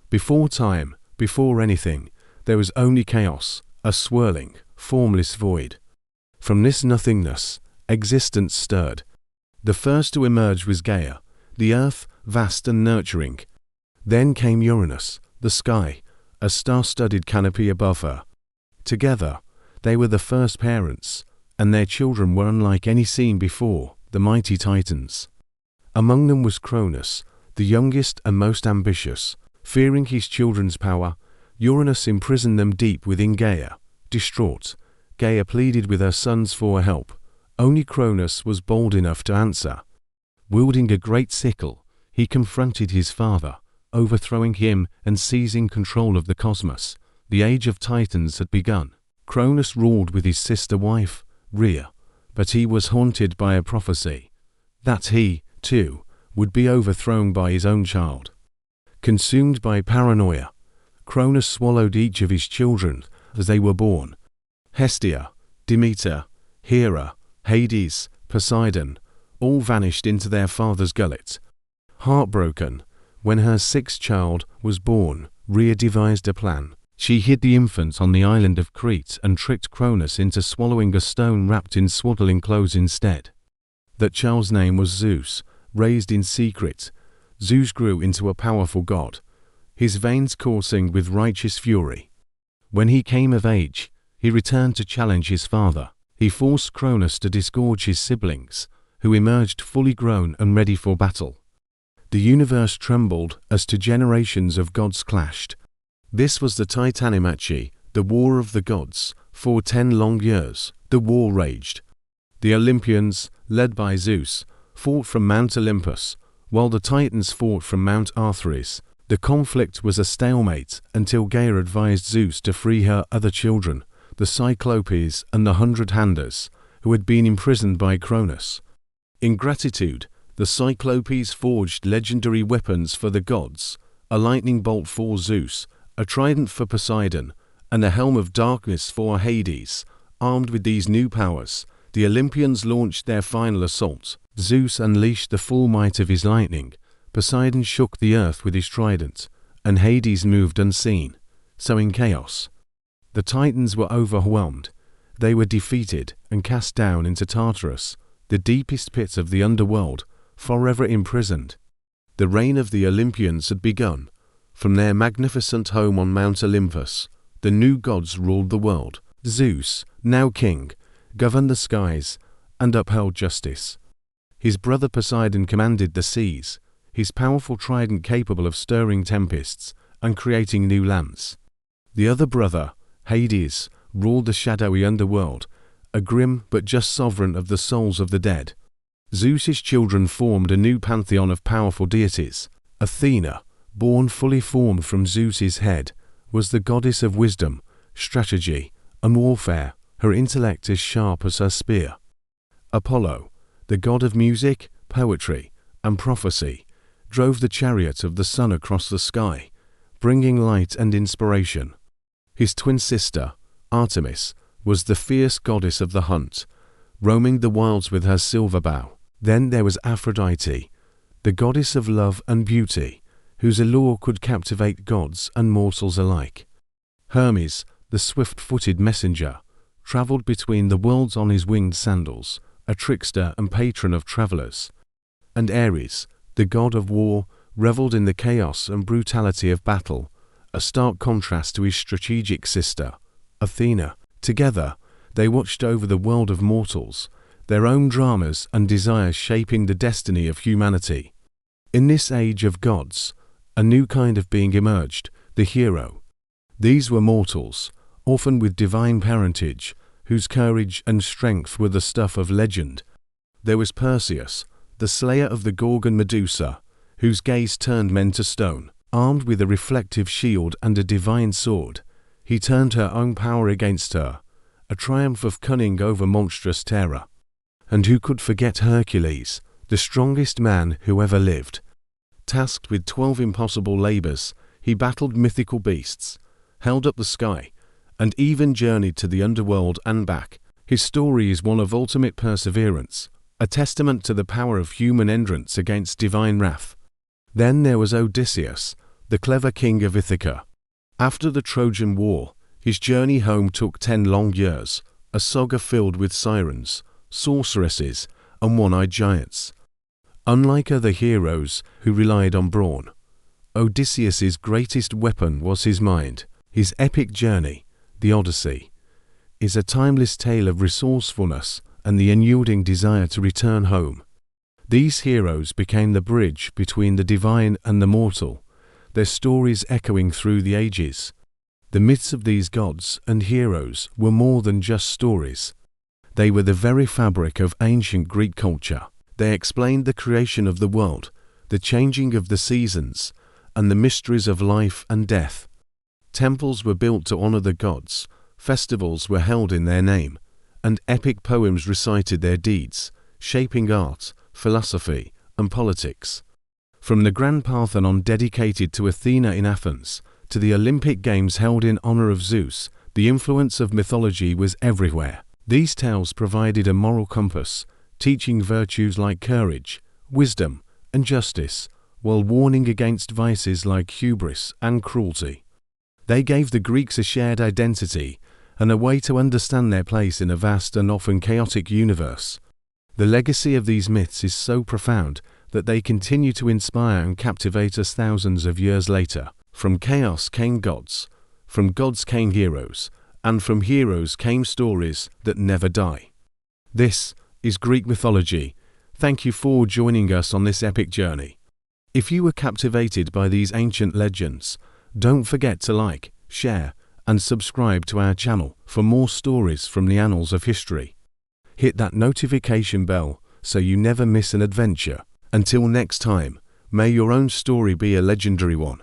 Before time, before anything, there was only chaos, a swirling, formless void. From this nothingness, existence stirred. The first to emerge was Gaia, the earth, vast and nurturing. Then came Uranus, the sky, a star-studded canopy above her. Together, they were the first parents, and their children were unlike any seen before, the mighty Titans. Among them was Cronus, the youngest and most ambitious. Fearing his children's power, Uranus imprisoned them deep within Gaia. Distraught, Gaia pleaded with her sons for help. Only Cronus was bold enough to answer. Wielding a great sickle, he confronted his father, overthrowing him and seizing control of the cosmos. The age of Titans had begun. Cronus ruled with his sister wife, Rhea, but he was haunted by a prophecy that he, too, would be overthrown by his own child. Consumed by paranoia, Cronus swallowed each of his children as they were born. Hestia, Demeter, Hera, Hades, Poseidon, all vanished into their father's gullet. Heartbroken, when her sixth child was born, Rhea devised a plan. She hid the infant on the island of Crete and tricked Cronus into swallowing a stone wrapped in swaddling clothes instead. That child's name was Zeus. Raised in secret, Zeus grew into a powerful god, his veins coursing with righteous fury. When he came of age, he returned to challenge his father. He forced Cronus to disgorge his siblings, who emerged fully grown and ready for battle. The universe trembled as two generations of gods clashed. This was the Titanimachi, the war of the gods. For 10 long years, the war raged. The Olympians, led by Zeus, fought from Mount Olympus, while the Titans fought from Mount Arthris. The conflict was a stalemate until Gaia advised Zeus to free her other children, the Cyclopes and the 100-handers, who had been imprisoned by Cronus. In gratitude, the Cyclopes forged legendary weapons for the gods, a lightning bolt for Zeus, a trident for Poseidon, and a helm of darkness for Hades. Armed with these new powers, the Olympians launched their final assault. Zeus unleashed the full might of his lightning, Poseidon shook the earth with his trident, and Hades moved unseen, sowing chaos. The Titans were overwhelmed. They were defeated and cast down into Tartarus, the deepest pit of the underworld, forever imprisoned. The reign of the Olympians had begun. From their magnificent home on Mount Olympus, the new gods ruled the world. Zeus, now king, governed the skies and upheld justice. His brother Poseidon commanded the seas, his powerful trident capable of stirring tempests and creating new lands. The other brother, Hades, ruled the shadowy underworld, a grim but just sovereign of the souls of the dead. Zeus's children formed a new pantheon of powerful deities. Athena, born fully formed from Zeus's head, was the goddess of wisdom, strategy, and warfare, her intellect as sharp as her spear. Apollo, the god of music, poetry, and prophecy, drove the chariot of the sun across the sky, bringing light and inspiration. His twin sister, Artemis, was the fierce goddess of the hunt, roaming the wilds with her silver bow. Then there was Aphrodite, the goddess of love and beauty, whose allure could captivate gods and mortals alike. Hermes, the swift-footed messenger, traveled between the worlds on his winged sandals, a trickster and patron of travelers. And Ares, the god of war, reveled in the chaos and brutality of battle, a stark contrast to his strategic sister, Athena. Together, they watched over the world of mortals, their own dramas and desires shaping the destiny of humanity. In this age of gods, a new kind of being emerged, the hero. These were mortals, often with divine parentage, whose courage and strength were the stuff of legend. There was Perseus, the slayer of the Gorgon Medusa, whose gaze turned men to stone. Armed with a reflective shield and a divine sword, he turned her own power against her, a triumph of cunning over monstrous terror. And who could forget Hercules, the strongest man who ever lived? Tasked with 12 impossible labors, he battled mythical beasts, held up the sky, and even journeyed to the underworld and back. His story is one of ultimate perseverance, a testament to the power of human endurance against divine wrath. Then there was Odysseus, the clever king of Ithaca. After the Trojan War, his journey home took 10 long years, a saga filled with sirens, sorceresses, and one-eyed giants. Unlike other heroes who relied on brawn, Odysseus's greatest weapon was his mind. His epic journey, the Odyssey, is a timeless tale of resourcefulness and the unyielding desire to return home. These heroes became the bridge between the divine and the mortal, their stories echoing through the ages. The myths of these gods and heroes were more than just stories. They were the very fabric of ancient Greek culture. They explained the creation of the world, the changing of the seasons, and the mysteries of life and death. Temples were built to honor the gods, festivals were held in their name, and epic poems recited their deeds, shaping art, philosophy, and politics. From the Grand Parthenon dedicated to Athena in Athens, to the Olympic Games held in honor of Zeus, the influence of mythology was everywhere. These tales provided a moral compass, teaching virtues like courage, wisdom, and justice, while warning against vices like hubris and cruelty. They gave the Greeks a shared identity and a way to understand their place in a vast and often chaotic universe. The legacy of these myths is so profound that they continue to inspire and captivate us thousands of years later. From chaos came gods, from gods came heroes, and from heroes came stories that never die. This is Greek mythology. Thank you for joining us on this epic journey. If you were captivated by these ancient legends, don't forget to like, share, and subscribe to our channel for more stories from the annals of history. Hit that notification bell so you never miss an adventure. Until next time, may your own story be a legendary one.